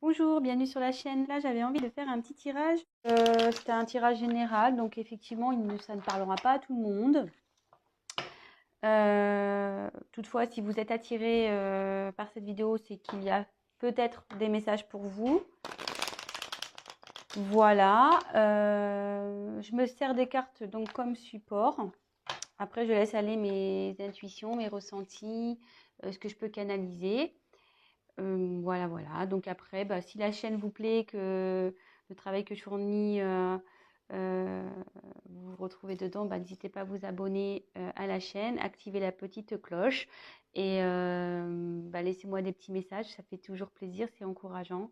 Bonjour, bienvenue sur la chaîne. Là, j'avais envie de faire un petit tirage. C'était un tirage général, donc effectivement, ça ne parlera pas à tout le monde. Toutefois, si vous êtes attiré par cette vidéo, c'est qu'il y a peut-être des messages pour vous. Voilà. Je me sers des cartes donc comme support. Après, je laisse aller mes intuitions, mes ressentis, ce que je peux canaliser. Voilà. Donc après, si la chaîne vous plaît, que le travail que je fournis, vous vous retrouvez dedans, n'hésitez pas à vous abonner à la chaîne, activer la petite cloche et laissez-moi des petits messages, ça fait toujours plaisir, c'est encourageant.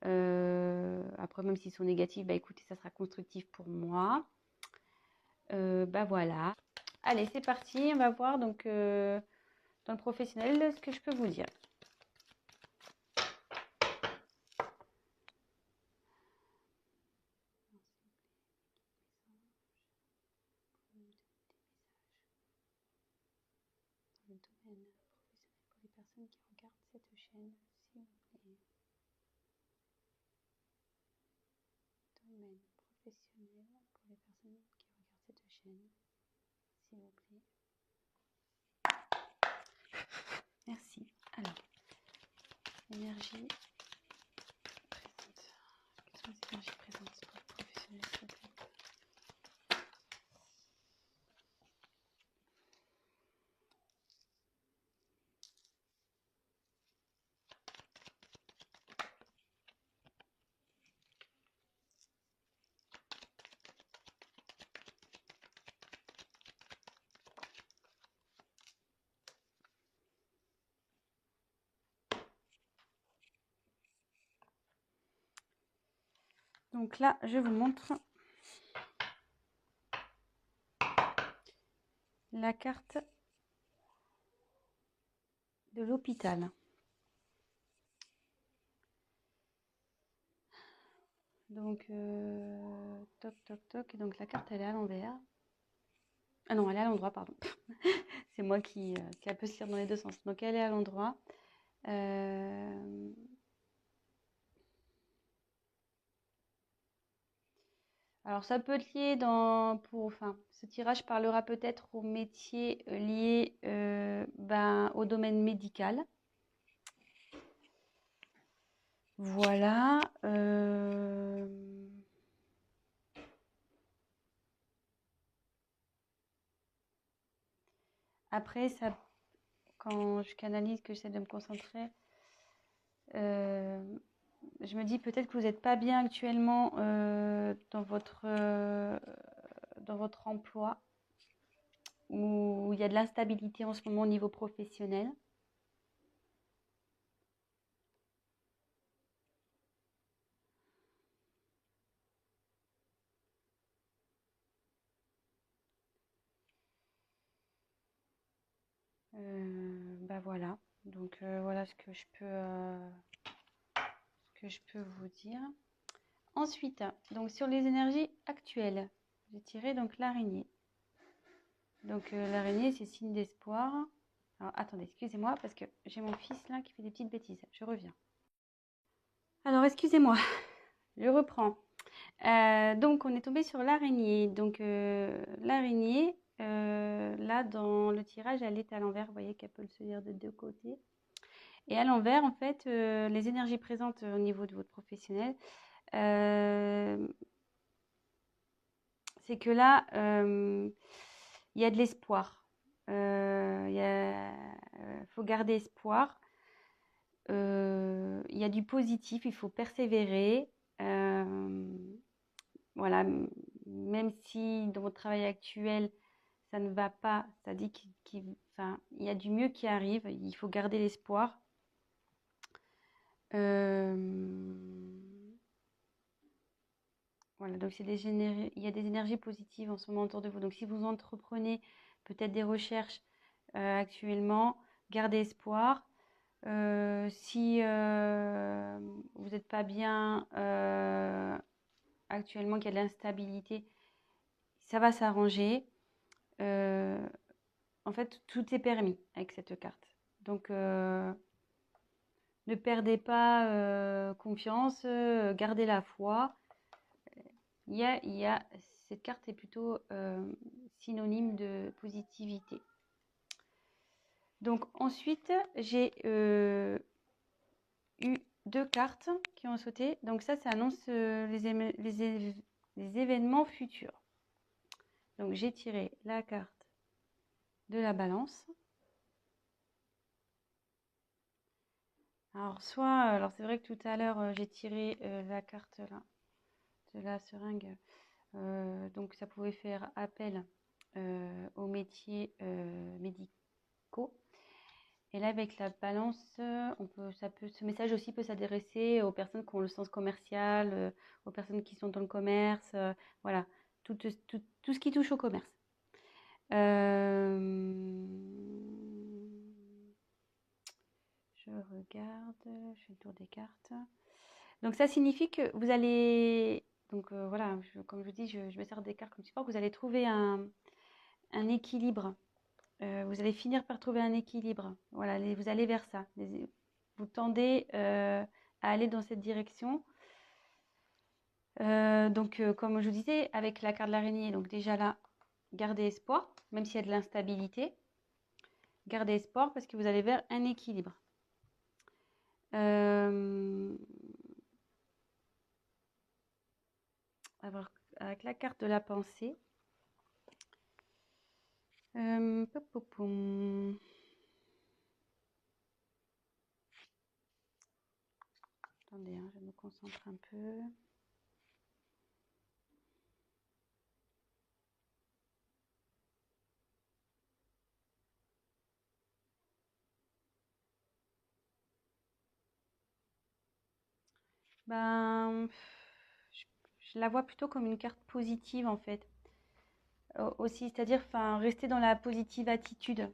Après, même s'ils sont négatifs, écoutez, ça sera constructif pour moi. Voilà. Allez, c'est parti, on va voir donc dans le professionnel ce que je peux vous dire. Le domaine professionnel pour les personnes qui regardent cette chaîne, s'il vous plaît. Domaine professionnel pour les personnes qui regardent cette chaîne, s'il vous plaît. Merci. Alors, énergie présente. Quelles sont les énergies présentes pour les professionnels, s'il vous plaît? Donc là, je vous montre la carte de l'hôpital. Donc, toc. Et donc, la carte, elle est à l'envers. Ah non, elle est à l'endroit, pardon. C'est moi qui a peut se lire dans les deux sens. Donc, elle est à l'endroit. Alors, ça peut être lié ce tirage parlera peut-être aux métiers liés au domaine médical. Voilà. Après, quand je canalise, que j'essaie de me concentrer, je me dis peut-être que vous n'êtes pas bien actuellement dans votre emploi, où il y a de l'instabilité en ce moment au niveau professionnel. Voilà. Donc voilà ce que je peux vous dire. Ensuite, donc sur les énergies actuelles, j'ai tiré donc l'araignée. Donc l'araignée, c'est signe d'espoir. Alors attendez, excusez-moi parce que j'ai mon fils là qui fait des petites bêtises. Je reviens. Alors excusez-moi, je reprends. Donc on est tombé sur l'araignée. Donc l'araignée, là dans le tirage, elle est à l'envers. Vous voyez qu'elle peut se lire de deux côtés. Et à l'envers, en fait, les énergies présentes au niveau de votre professionnel, c'est que là, il y a de l'espoir. Faut garder espoir. Il y a du positif, il faut persévérer. Voilà, même si dans votre travail actuel, ça ne va pas, ça dit qu'il y a du mieux qui arrive, il faut garder l'espoir. Voilà, donc il y a des énergies positives en ce moment autour de vous. Donc si vous entreprenez peut-être des recherches actuellement, gardez espoir. Si vous n'êtes pas bien actuellement, qu'il y a de l'instabilité, ça va s'arranger. En fait, tout est permis avec cette carte. Donc Ne perdez pas confiance, gardez la foi. Cette carte est plutôt synonyme de positivité. Donc ensuite, j'ai eu 2 cartes qui ont sauté. Donc ça annonce les événements futurs. Donc j'ai tiré la carte de la balance. Alors c'est vrai que tout à l'heure j'ai tiré la carte là de la seringue. Donc ça pouvait faire appel aux métiers médicaux. Et là, avec la balance, ce message aussi peut s'adresser aux personnes qui ont le sens commercial, aux personnes qui sont dans le commerce, voilà, tout ce qui touche au commerce. Je regarde, je fais le tour des cartes. Donc ça signifie que vous allez, donc voilà, comme je vous dis, je me sers des cartes comme support, vous allez trouver un équilibre. Vous allez finir par trouver un équilibre. Voilà, vous allez vers ça. Vous tendez à aller dans cette direction. Donc, comme je vous disais, avec la carte de l'araignée, donc déjà là, gardez espoir, même s'il y a de l'instabilité. Gardez espoir parce que vous allez vers un équilibre. Alors, avec la carte de la pensée. Attendez, je me concentre un peu. Ben, je la vois plutôt comme une carte positive en fait. Aussi, c'est-à-dire rester dans la positive attitude.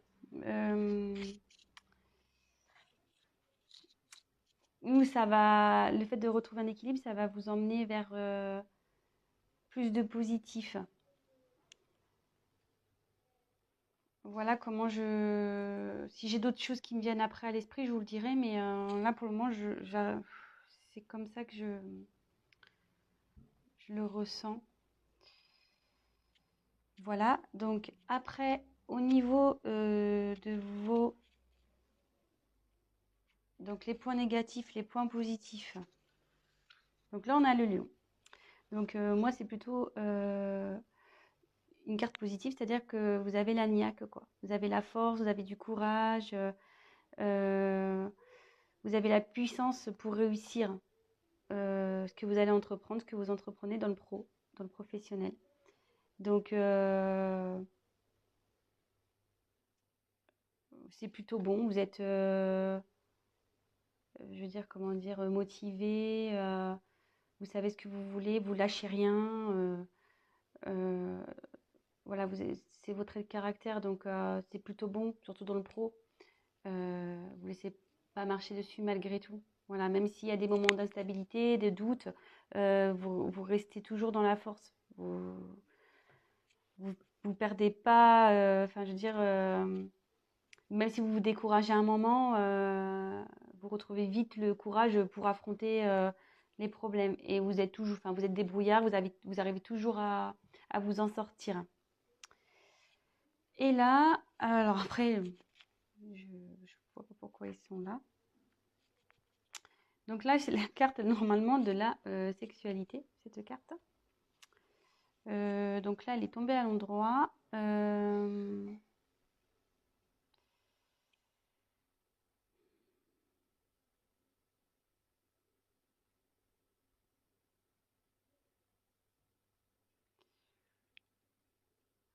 Où ça va, le fait de retrouver un équilibre, ça va vous emmener vers plus de positif. Voilà comment si j'ai d'autres choses qui me viennent après à l'esprit, je vous le dirai, mais là pour le moment, c'est comme ça que je le ressens. Voilà, donc après, au niveau de vos... Donc les points négatifs, les points positifs. Donc là, on a le lion. Donc moi, c'est plutôt une carte positive, c'est-à-dire que vous avez la niaque, quoi. Vous avez la force, vous avez du courage, vous avez la puissance pour réussir ce que vous allez entreprendre, ce que vous entreprenez dans le professionnel. Donc, c'est plutôt bon. Vous êtes, je veux dire, comment dire, motivé. Vous savez ce que vous voulez, vous lâchez rien. Voilà, c'est votre trait de caractère, donc c'est plutôt bon, surtout dans le pro. Vous laissez pas marcher dessus malgré tout. Voilà, même s'il y a des moments d'instabilité, de doute, vous restez toujours dans la force. Vous perdez pas, enfin je veux dire, même si vous vous découragez un moment, vous retrouvez vite le courage pour affronter les problèmes. Et vous êtes toujours, enfin vous êtes débrouillard, vous arrivez toujours à vous en sortir. Et là, alors après, je vois pas pourquoi ils sont là. Donc là, c'est la carte normalement de la sexualité, cette carte. Donc là, elle est tombée à l'endroit.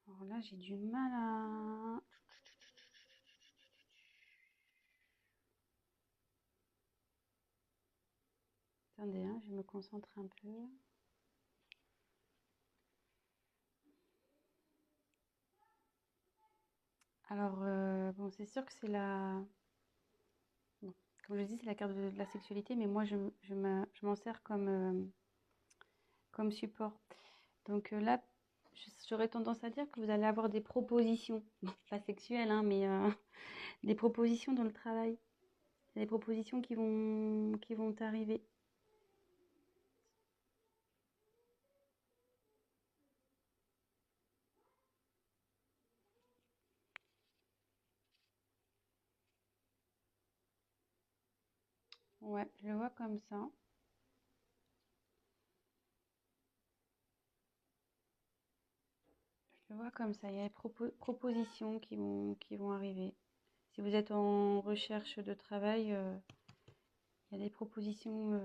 Alors là, j'ai du mal à... Attendez, je me concentre un peu. Alors, bon, c'est sûr que c'est la... Bon, comme je dis, c'est la carte de la sexualité, mais moi, je m'en sers comme support. Donc là, j'aurais tendance à dire que vous allez avoir des propositions, bon, pas sexuelles, mais des propositions dans le travail. Il y a des propositions qui vont arriver. Ouais, je le vois comme ça. Je le vois comme ça. Il y a des propositions qui vont arriver. Si vous êtes en recherche de travail, il y a des propositions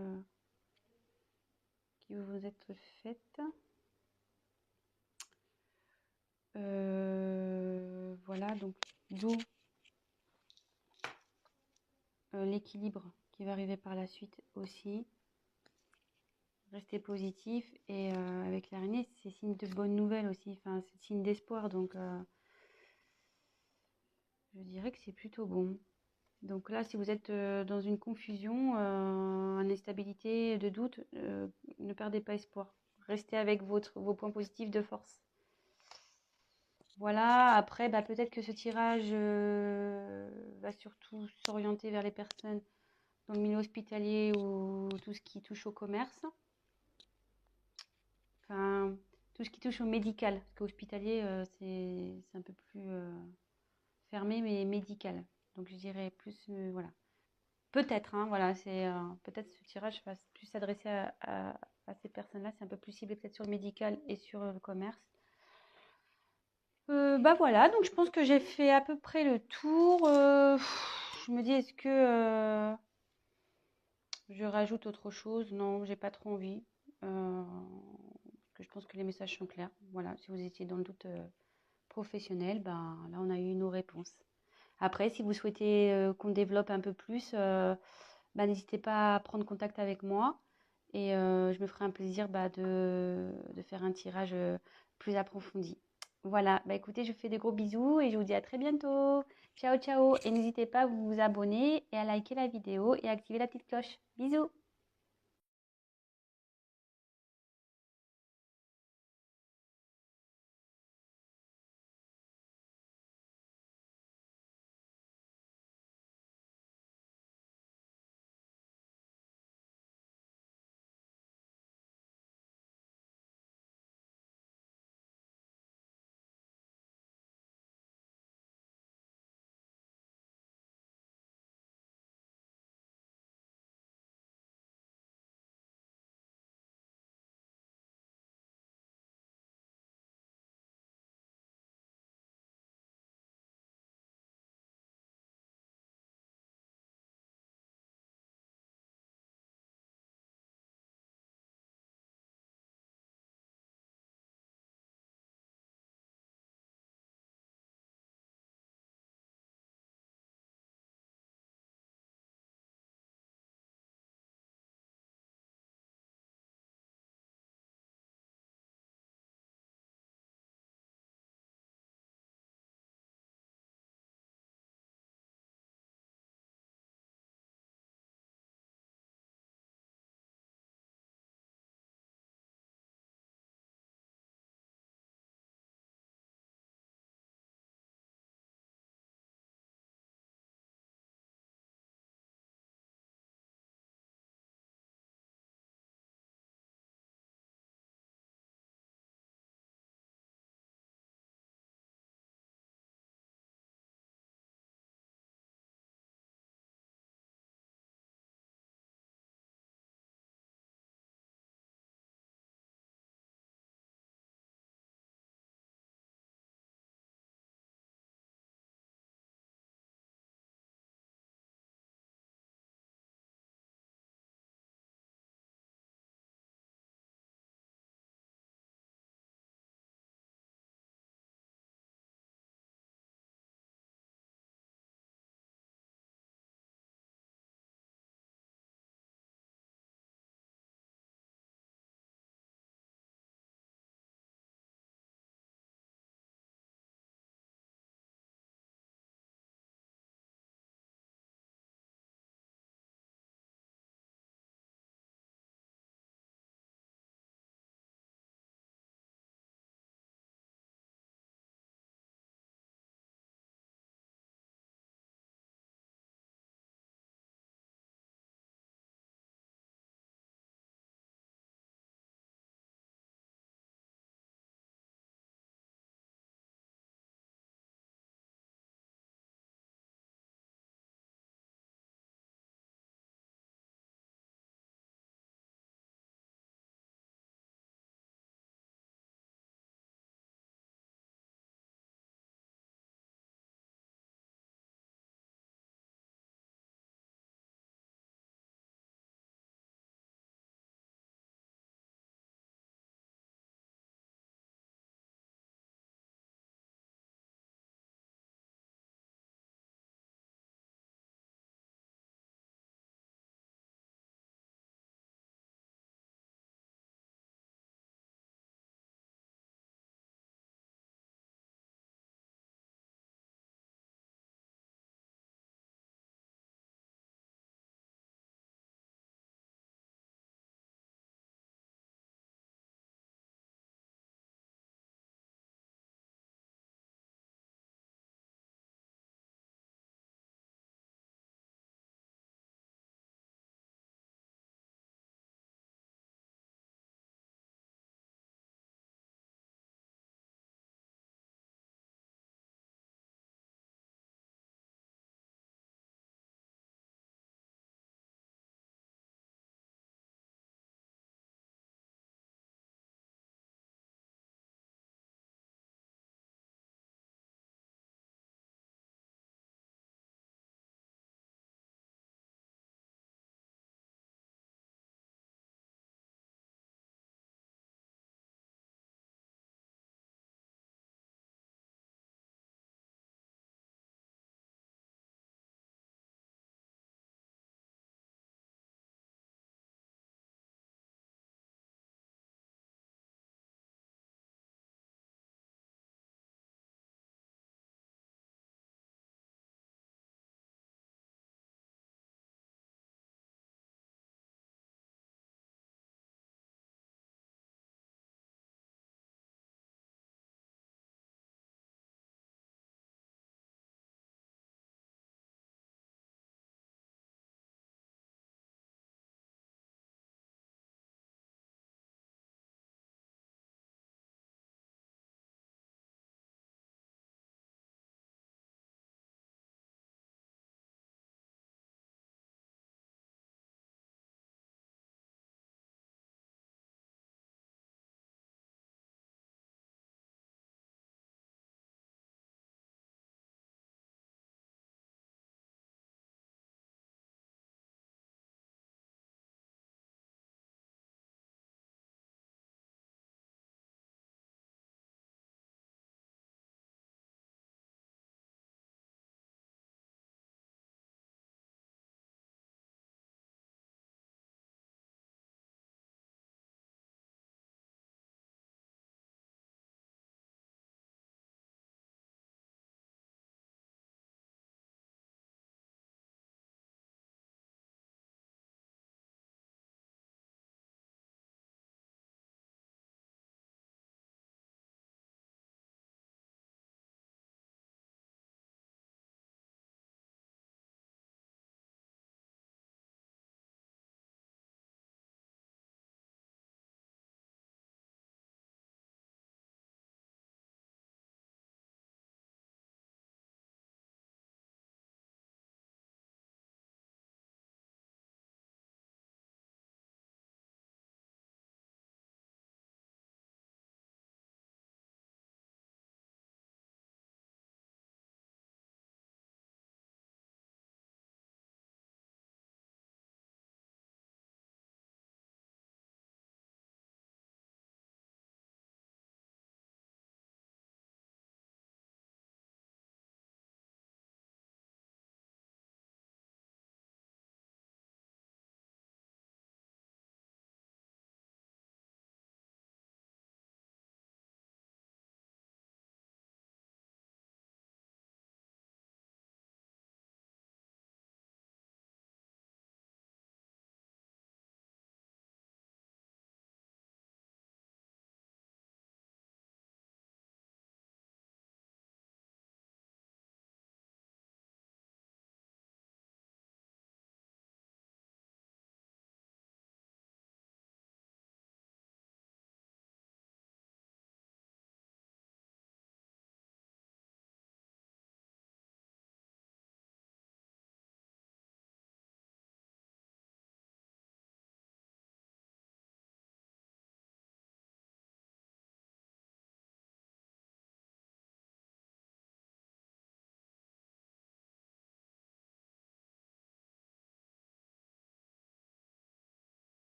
qui vont vous être faites. Voilà, donc d'où l'équilibre qui va arriver par la suite aussi. Restez positif et avec l'araignée, c'est signe de bonnes nouvelles aussi. Enfin, c'est signe d'espoir, donc je dirais que c'est plutôt bon. Donc là, si vous êtes dans une confusion, en instabilité, de doute, ne perdez pas espoir. Restez avec vos points positifs de force. Voilà, après, bah, peut-être que ce tirage va surtout s'orienter vers les personnes dans le milieu hospitalier ou tout ce qui touche au commerce. Enfin, tout ce qui touche au médical. Parce qu'hospitalier, c'est un peu plus fermé, mais médical. Donc je dirais plus, voilà. Peut-être, hein, voilà, peut-être ce tirage va plus s'adresser à ces personnes-là. C'est un peu plus ciblé peut-être sur le médical et sur le commerce. Bah voilà, donc je pense que j'ai fait à peu près le tour. Je me dis, est-ce que je rajoute autre chose? Non, j'ai pas trop envie. Parce que je pense que les messages sont clairs. Voilà, si vous étiez dans le doute professionnel, ben là on a eu nos réponses. Après, si vous souhaitez qu'on développe un peu plus, bah, n'hésitez pas à prendre contact avec moi et je me ferai un plaisir de faire un tirage plus approfondi. Voilà, bah écoutez, je vous fais des gros bisous et je vous dis à très bientôt. Ciao, ciao. Et n'hésitez pas à vous abonner et à liker la vidéo et à activer la petite cloche. Bisous.